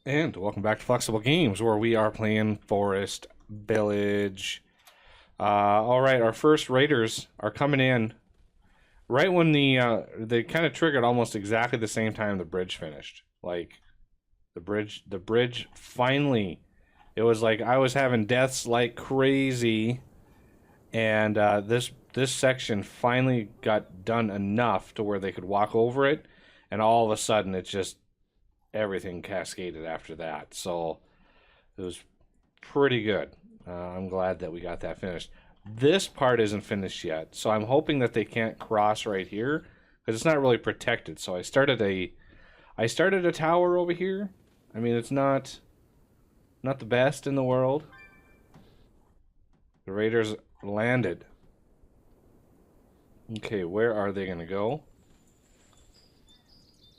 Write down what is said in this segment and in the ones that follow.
And welcome back to Flexible Games, where we are playing Forest Village. All right, our first raiders are coming in right when they kind of triggered almost exactly the same time the bridge finished. Like the bridge finally. It was like I was having deaths like crazy, and this section finally got done enough to where they could walk over it, and all of a sudden it just everything cascaded after that. So it was pretty good. I'm glad that we got that finished. This part isn't finished yet, so I'm hoping that they can't cross right here because it's not really protected. So I started a tower over here. I mean, it's not the best in the world. The raiders landed. Okay, where are they gonna go?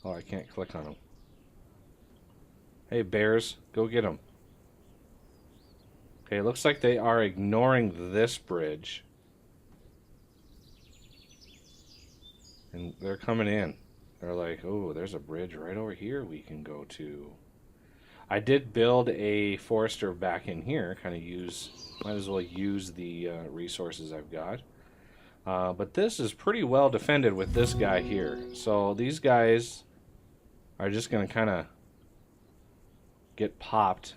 Oh, I can't click on them. Hey, bears, go get them. Okay, it looks like they are ignoring this bridge. And they're coming in. They're like, oh, there's a bridge right over here we can go to. I did build a forester back in here. Might as well use the resources I've got. But this is pretty well defended with this guy here. So these guys are just going to kind of get popped.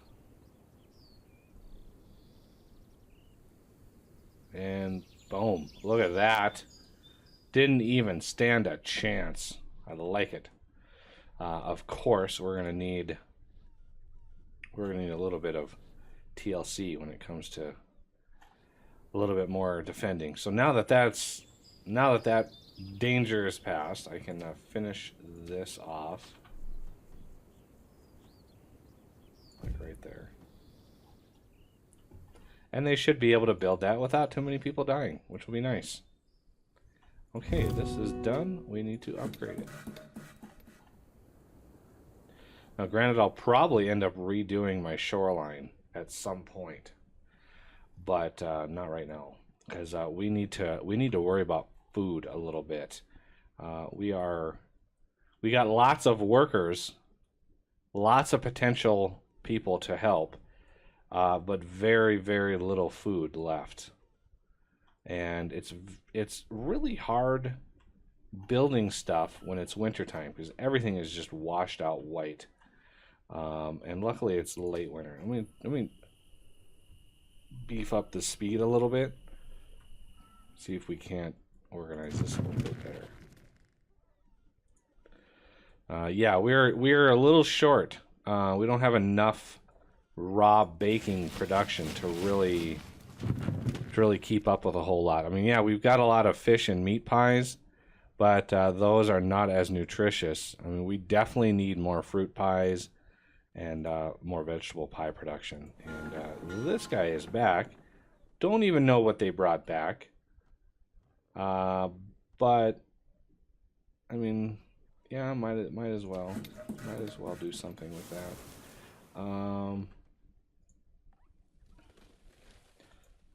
And boom. Look at that. Didn't even stand a chance. I like it. Of course, we're gonna need a little bit of TLC when it comes to a little bit more defending. So now that that danger is past, I can finish this off. Like right there. And they should be able to build that without too many people dying, which will be nice. Okay, this is done. We need to upgrade it. Now, granted, I'll probably end up redoing my shoreline at some point, but not right now, because we need to worry about food a little bit. We got lots of workers, lots of potential people to help, but very, very little food left. And it's really hard building stuff when it's wintertime because everything is just washed out white. And luckily it's late winter. Let me beef up the speed a little bit. See if we can't organize this a little bit better. Yeah, we're a little short. We don't have enough raw baking production to really keep up with a whole lot. I mean, yeah, we've got a lot of fish and meat pies, but those are not as nutritious. I mean, we definitely need more fruit pies and more vegetable pie production. And this guy is back. Don't even know what they brought back. But I mean, yeah, might as well do something with that.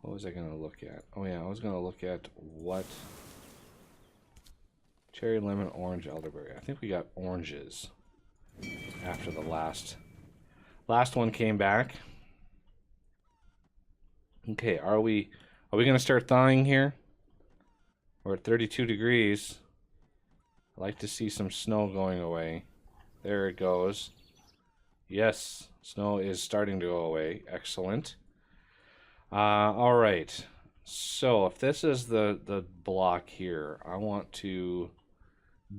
What was I going to look at? Oh yeah, I was going to look at what cherry, lemon, orange, elderberry. I think we got oranges after the last one came back. Okay, are we going to start thawing here? We're at 32 degrees. I like to see some snow going away. There it goes. Yes, snow is starting to go away. Excellent. All right. So if this is the block here, I want to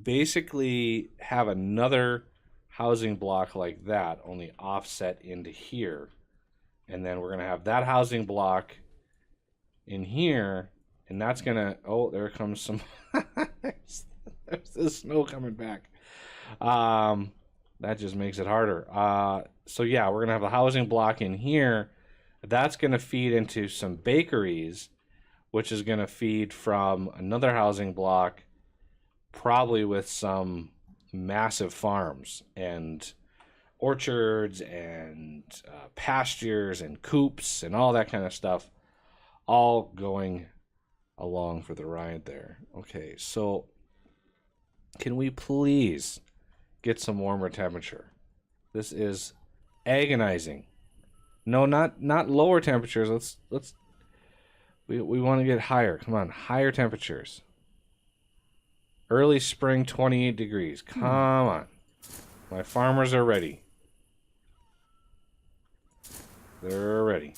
basically have another housing block like that, only offset into here. And then we're going to have that housing block in here, and that's going to... Oh, there comes some... there's the snow coming back. That just makes it harder. So yeah, we're going to have a housing block in here. That's going to feed into some bakeries, which is going to feed from another housing block, probably with some massive farms and orchards and pastures and coops and all that kind of stuff, all going along for the ride there. Okay, so can we please get some warmer temperature? This is agonizing. No, not lower temperatures. We want to get higher. Come on, higher temperatures. Early spring, 28 degrees. Come on. My farmers are ready. They're ready.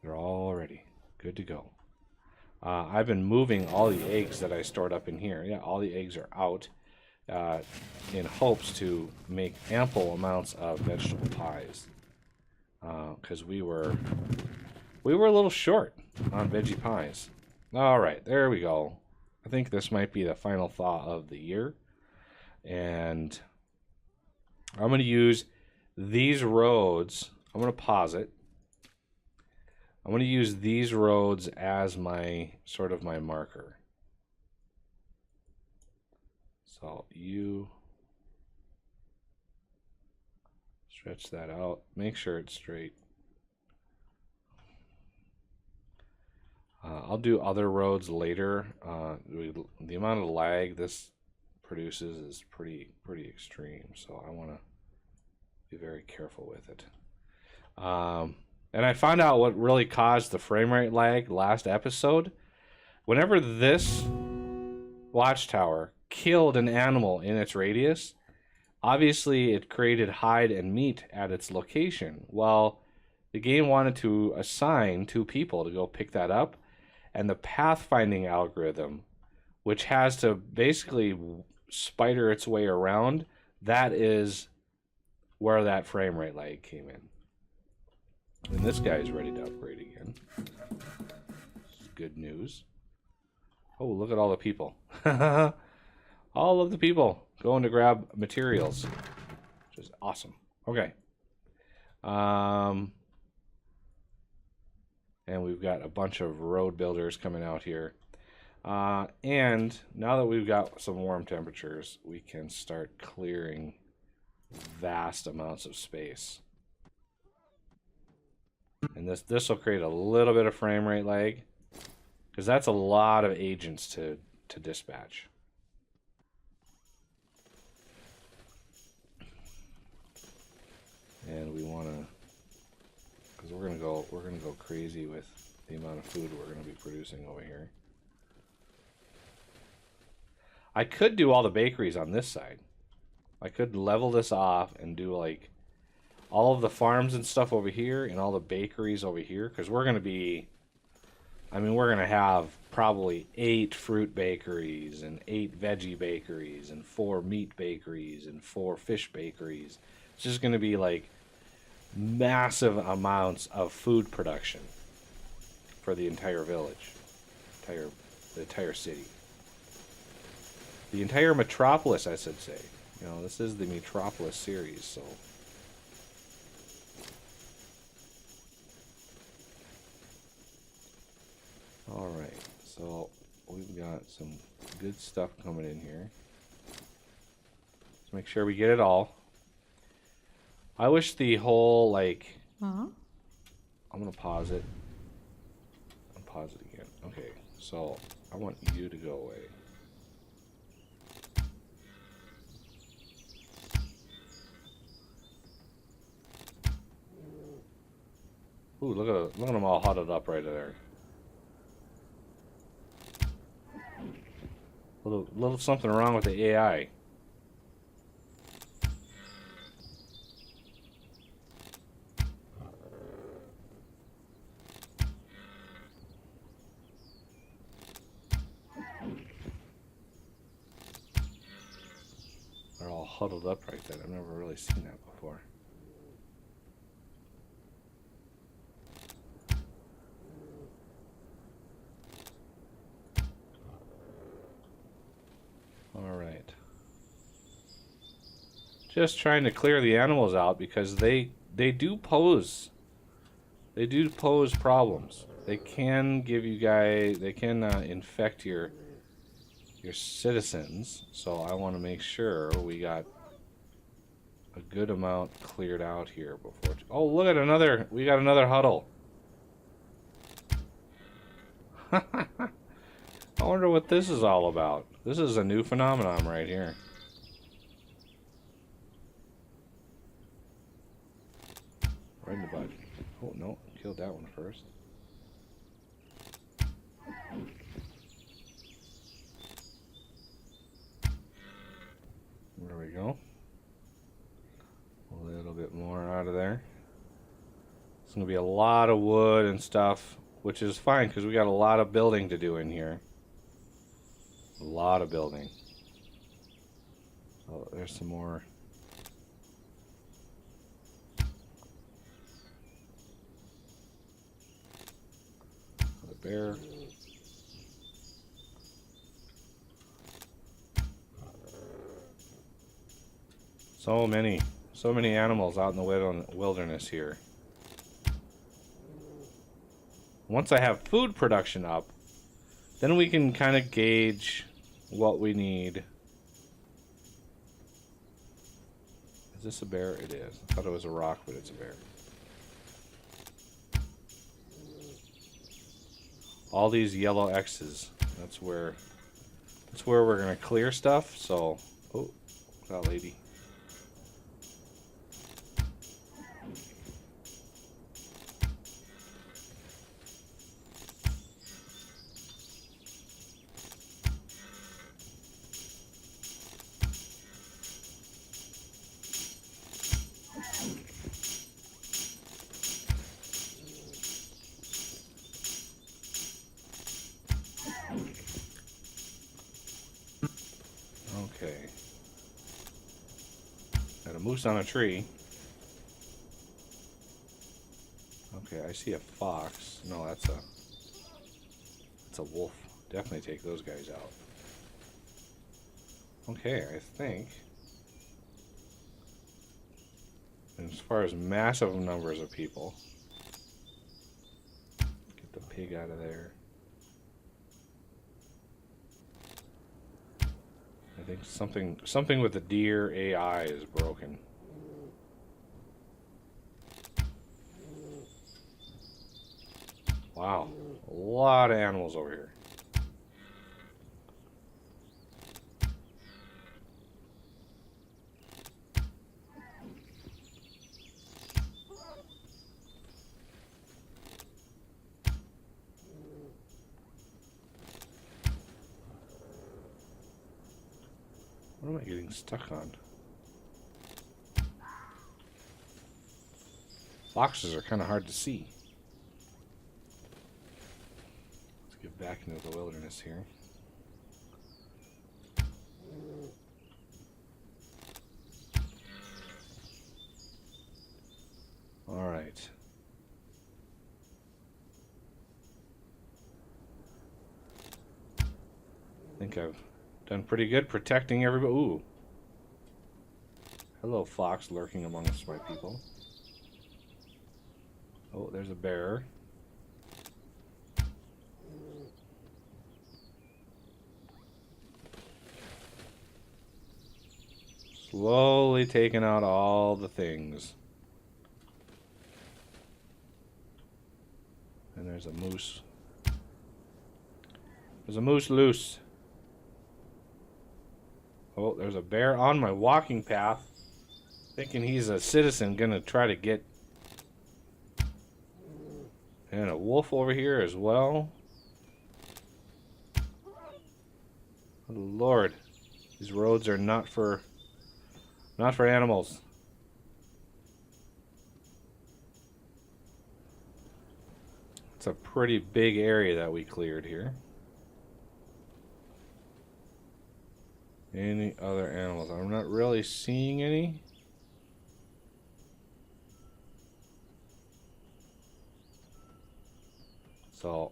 They're all ready. Good to go. I've been moving all the eggs that I stored up in here. Yeah, all the eggs are out in hopes to make ample amounts of vegetable pies. Because we were a little short on veggie pies. All right, there we go. I think this might be the final thaw of the year. And I'm going to use these roads. I'm going to pause it. I'm going to use these roads as my sort of my marker. So you stretch that out. Make sure it's straight. I'll do other roads later. The amount of lag this produces is pretty extreme, so I want to be very careful with it. And I found out what really caused the frame rate lag last episode. Whenever this watchtower killed an animal in its radius, obviously it created hide and meat at its location. Well, the game wanted to assign 2 people to go pick that up, and the pathfinding algorithm, which has to basically spider its way around, that is where that frame rate lag came in. And this guy is ready to upgrade again. Good news. Oh, look at all the people. All of the people going to grab materials, which is awesome. Okay. And we've got a bunch of road builders coming out here. And now that we've got some warm temperatures, we can start clearing vast amounts of space. And this will create a little bit of frame rate lag, because that's a lot of agents to dispatch. And we want to, because we're gonna go crazy with the amount of food we're gonna be producing over here. I could do all the bakeries on this side. I could level this off and do like all of the farms and stuff over here and all the bakeries over here, because we're gonna be, I mean, we're gonna have probably 8 fruit bakeries and 8 veggie bakeries and 4 meat bakeries and 4 fish bakeries. It's just gonna be like massive amounts of food production for the entire village, the entire city, the entire metropolis, I should say. You know, this is the Metropolis series, so. All right, so we've got some good stuff coming in here. Let's make sure we get it all. I wish the whole, like, I'm gonna pause it. I'll pause it again. Okay, so I want you to go away. Ooh, look at them all huddled up right there. Little something wrong with the AI. They're all huddled up right there. I've never really seen that before. Alright. Just trying to clear the animals out because they do pose problems. They can give you guys, they can infect your citizens, so I want to make sure we got a good amount cleared out here before. Oh, look at we got another huddle. I wonder what this is all about. This is a new phenomenon right here. Right in the butt. Oh, no. Killed that one first. There we go. A little bit more out of there. It's going to be a lot of wood and stuff, which is fine because we got a lot of building to do in here. A lot of building. Oh, there's some more. The bear. So many animals out in the wilderness here. Once I have food production up, then we can kind of gauge what we need. Is this a bear? It is. I thought it was a rock, but it's a bear. All these yellow X's. That's where we're gonna clear stuff. So, oh, that lady. Okay. Got a moose on a tree. Okay, I see a fox. No, that's a wolf. Definitely take those guys out. Okay, I think. And as far as massive numbers of people, get the pig out of there. I think something with the deer AI is broken. Wow, a lot of animals over here. What am I getting stuck on? Foxes are kind of hard to see. Let's get back into the wilderness here. All right. I think I've done pretty good protecting everybody. Ooh. Hello, fox lurking amongst my people. Oh, there's a bear. Slowly taking out all the things. And there's a moose. There's a moose loose. Oh, there's a bear on my walking path. Thinking he's a citizen gonna try to get. And a wolf over here as well. Oh, Lord. These roads are not for animals. It's a pretty big area that we cleared here. Any other animals? I'm not really seeing any. So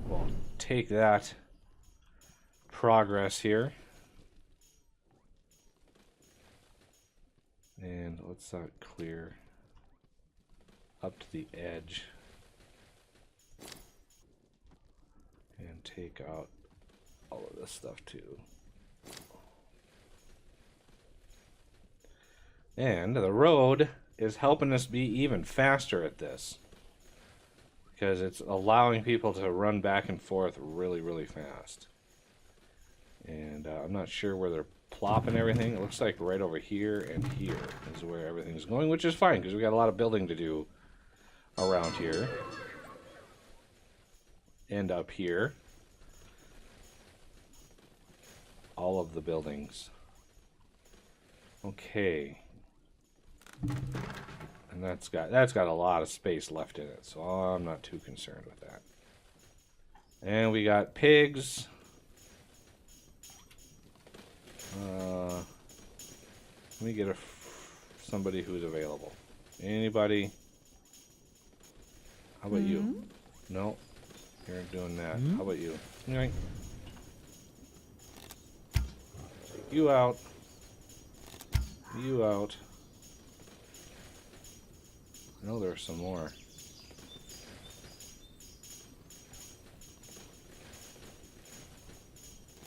we'll take that progress here. And let's clear up to the edge. And take out all of this stuff too. And the road is helping us be even faster at this, because it's allowing people to run back and forth really, really fast. And I'm not sure where they're plop and everything, it looks like right over here and here is where everything's going, which is fine because we got a lot of building to do around here. And up here. All of the buildings. Okay. And that's got a lot of space left in it, so I'm not too concerned with that. And we got pigs. Let me get somebody who's available. Anybody? How about you? No, you're doing that. How about you? Take you out. You out. I know there's some more.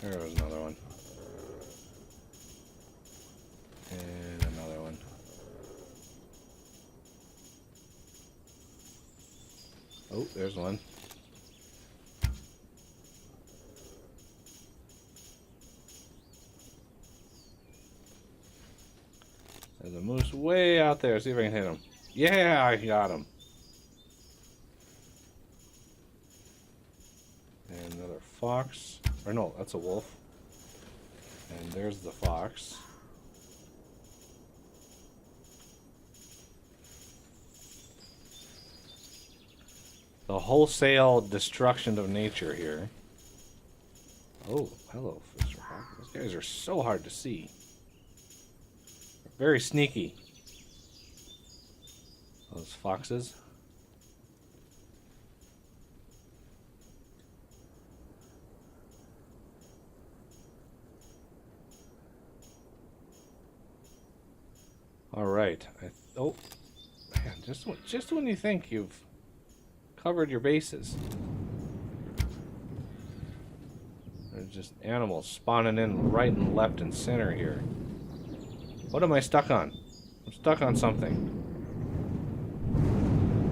There was another one. And another one. Oh, there's one. There's a moose way out there. See if I can hit him. Yeah, I got him. And another fox. Or no, that's a wolf. And there's the fox. The wholesale destruction of nature here. Oh, hello, Mr. Fox. Those guys are so hard to see. They're very sneaky. Those foxes. All right. Oh, man! Just when you think you've covered your bases, there's just animals spawning in right and left and center here. What am I stuck on? I'm stuck on something.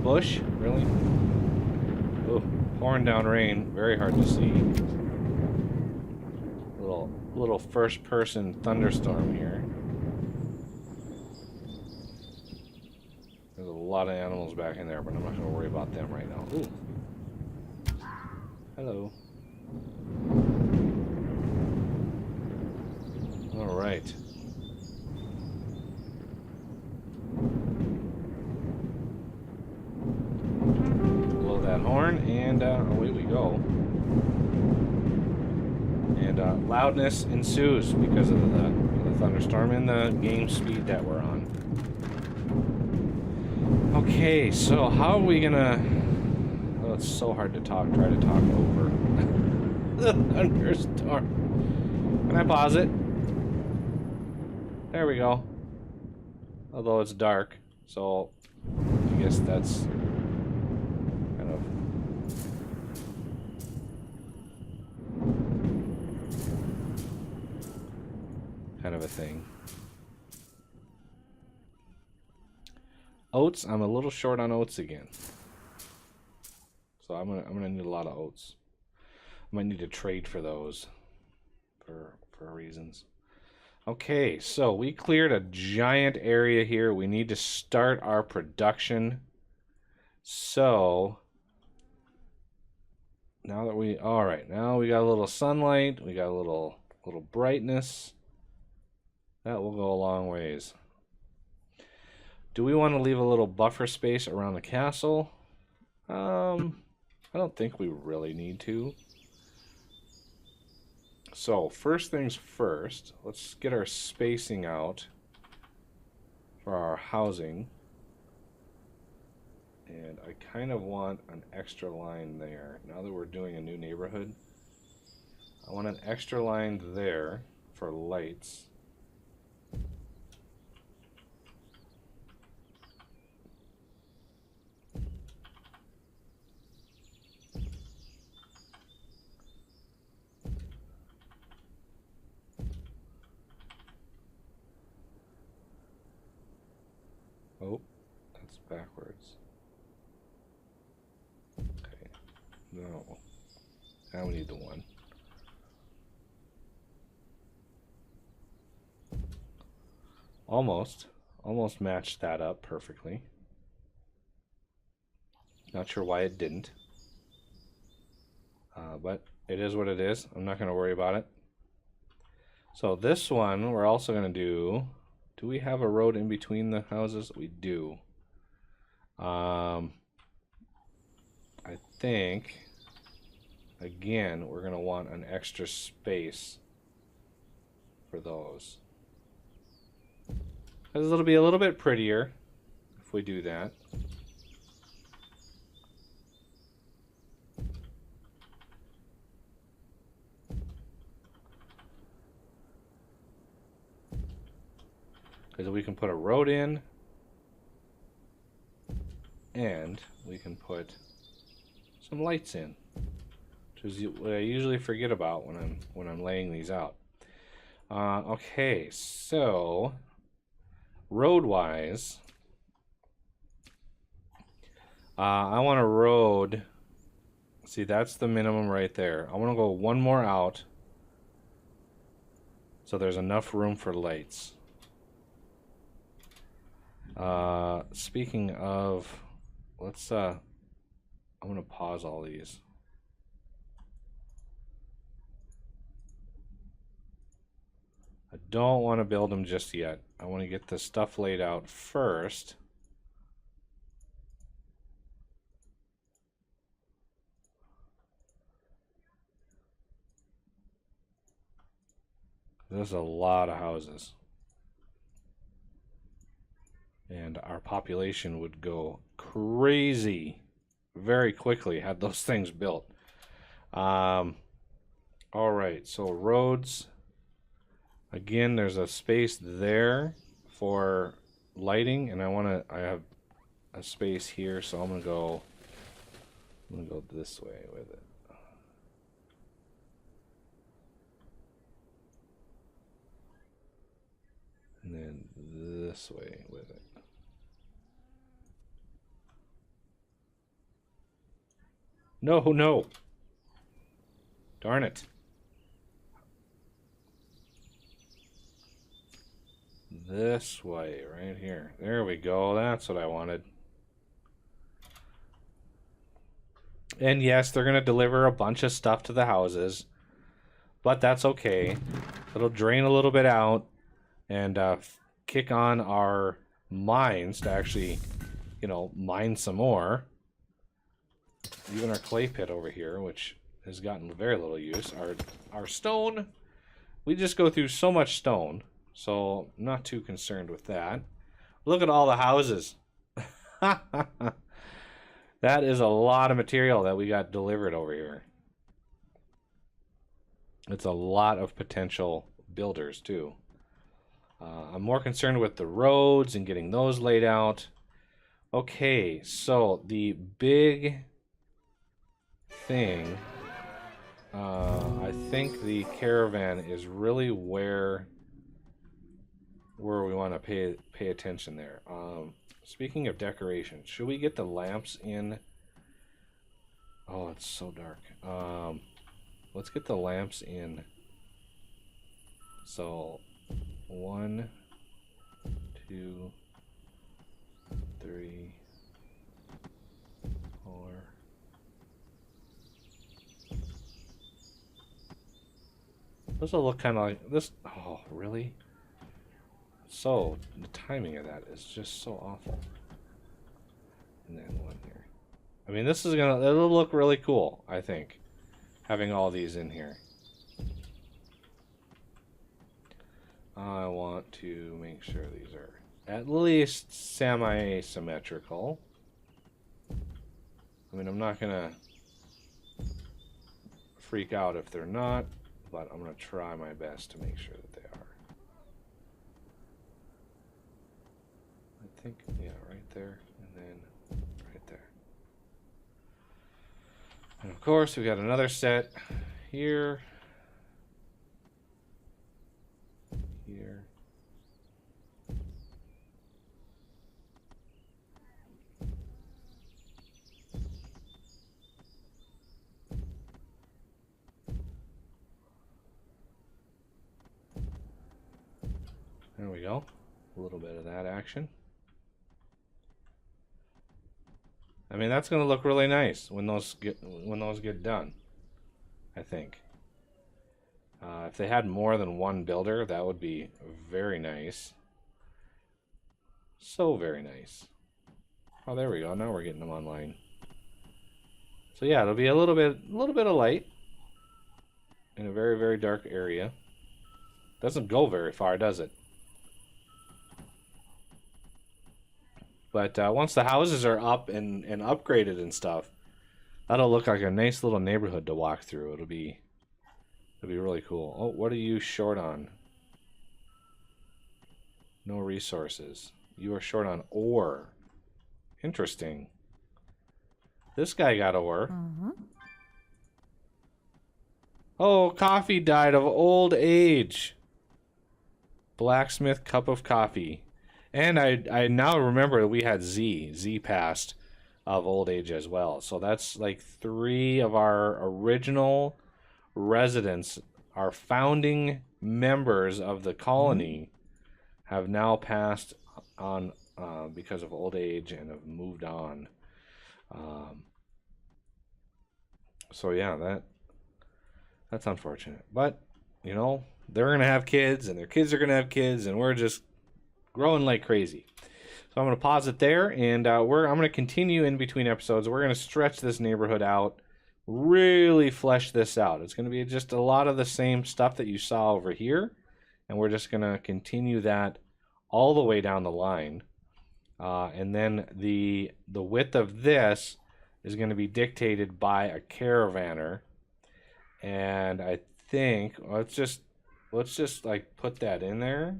Bush? Really? Oh, pouring down rain. Very hard to see. Little first-person thunderstorm here. There's a lot of animals back in there, but I'm not going to worry about them right now. Ooh. Hello. All right. Blow that horn, and away we go. And loudness ensues because of the thunderstorm and the game speed that we're on. Okay, so how are we gonna... Oh, it's so hard to talk. Try to talk over the thunderstorm. Can I pause it? There we go. Although it's dark, so I guess that's kind of a thing. Oats, I'm a little short on oats again. So I'm gonna need a lot of oats. I might need to trade for those for reasons. Okay, so we cleared a giant area here. We need to start our production. So now that now we got a little sunlight, we got a little brightness. That will go a long ways. Do we want to leave a little buffer space around the castle? I don't think we really need to. So, first things first, let's get our spacing out for our housing. And I kind of want an extra line there. Now that we're doing a new neighborhood, I want an extra line there for lights. Oh, that's backwards. Okay. No. Now we need the one. Almost matched that up perfectly. Not sure why it didn't. But it is what it is. I'm not going to worry about it. So this one, we're also going to do... Do we have a road in between the houses? We do. I think, again, we're going to want an extra space for those. Because it'll be a little bit prettier if we do that. Because we can put a road in, and we can put some lights in, which is what I usually forget about when I'm laying these out. Okay, so road-wise, I want a road. See, that's the minimum right there. I want to go one more out, so there's enough room for lights. Speaking of, let's I'm gonna pause all these. I don't want to build them just yet. I want to get the stuff laid out first. There's a lot of houses. And our population would go crazy very quickly had those things built. All right, so roads. Again, there's a space there for lighting, and I have a space here, so I'm gonna go this way with it. And then this way with it. No, no. Darn it. This way, right here. There we go. That's what I wanted. And yes, they're going to deliver a bunch of stuff to the houses. But that's okay. It'll drain a little bit out and kick on our mines to actually, you know, mine some more. Even our clay pit over here, which has gotten very little use. Our stone, we just go through so much stone, so I'm not too concerned with that. Look at all the houses. That is a lot of material that we got delivered over here. It's a lot of potential builders, too. I'm more concerned with the roads and getting those laid out. Okay, so the big thing, I think the caravan is really where we want to pay attention there. Speaking of decoration, should we get the lamps in? Oh, it's so dark. Let's get the lamps in. So 1, 2, 3, 4. This will look kind of like this. Oh, really? So the timing of that is just so awful. And then one here. I mean, this is it'll look really cool, I think, having all these in here. I want to make sure these are at least semi-symmetrical. I mean, I'm not gonna freak out if they're not, but I'm gonna try my best to make sure that they are. I think, yeah, right there, and then right there. And of course, we got another set here. Here. There we go. A little bit of that action. I mean, that's going to look really nice when those get done, I think. If they had more than one builder, that would be very nice. So very nice. Oh, there we go. Now we're getting them online. So yeah, it'll be a little bit of light in a very, very dark area. Doesn't go very far, does it? But once the houses are up and upgraded and stuff, that'll look like a nice little neighborhood to walk through. It'll be really cool. Oh, what are you short on? No resources. You are short on ore. Interesting. This guy got ore. Oh, coffee died of old age. Blacksmith Cupofcoffey. And I now remember that we had Z passed of old age as well. So that's like 3 of our original residents, our founding members of the colony, have now passed on because of old age and have moved on. So yeah, that's unfortunate. But, you know, they're going to have kids, and their kids are going to have kids, and we're just growing like crazy. So I'm going to pause it there, and I'm going to continue in between episodes. We're going to stretch this neighborhood out, really flesh this out. It's going to be just a lot of the same stuff that you saw over here, and we're just going to continue that all the way down the line. And then the width of this is going to be dictated by a caravaner. And I think let's just like put that in there,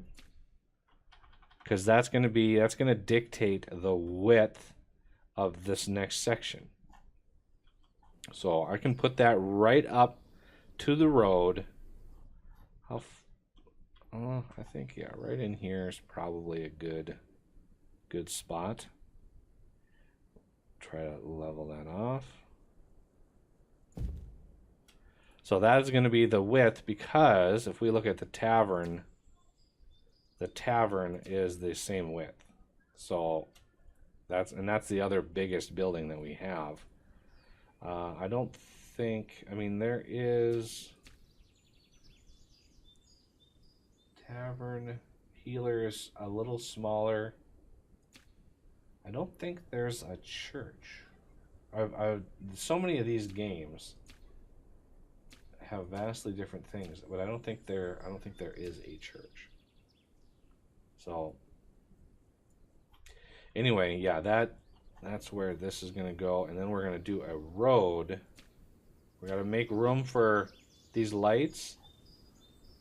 because that's going to dictate the width of this next section. So I can put that right up to the road. I think, yeah, right in here is probably a good spot. Try to level that off. So that is going to be the width, because if we look at the tavern is the same width. So that's the other biggest building that we have. I don't think, I mean, there is tavern, healers a little smaller. I don't think there's a church. So many of these games have vastly different things, but I don't think there is a church. So anyway, yeah, that's where this is going to go, and then we're going to do a road. We got to make room for these lights.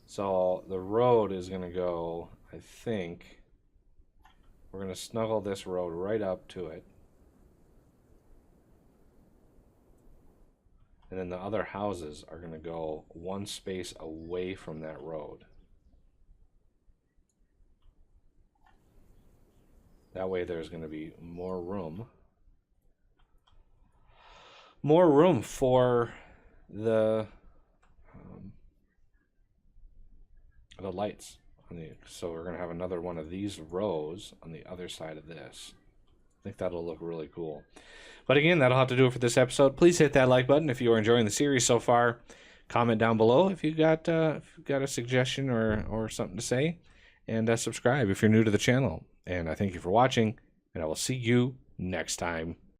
So the road is going to go, I think, we're going to snuggle this road right up to it. And then the other houses are going to go one space away from that road. That way there's going to be more room. More room for the lights. So we're going to have another one of these rows on the other side of this. I think that'll look really cool. But again, that'll have to do it for this episode. Please hit that like button if you are enjoying the series so far. Comment down below if you got a suggestion or something to say. And subscribe if you're new to the channel. And I thank you for watching, and I will see you next time.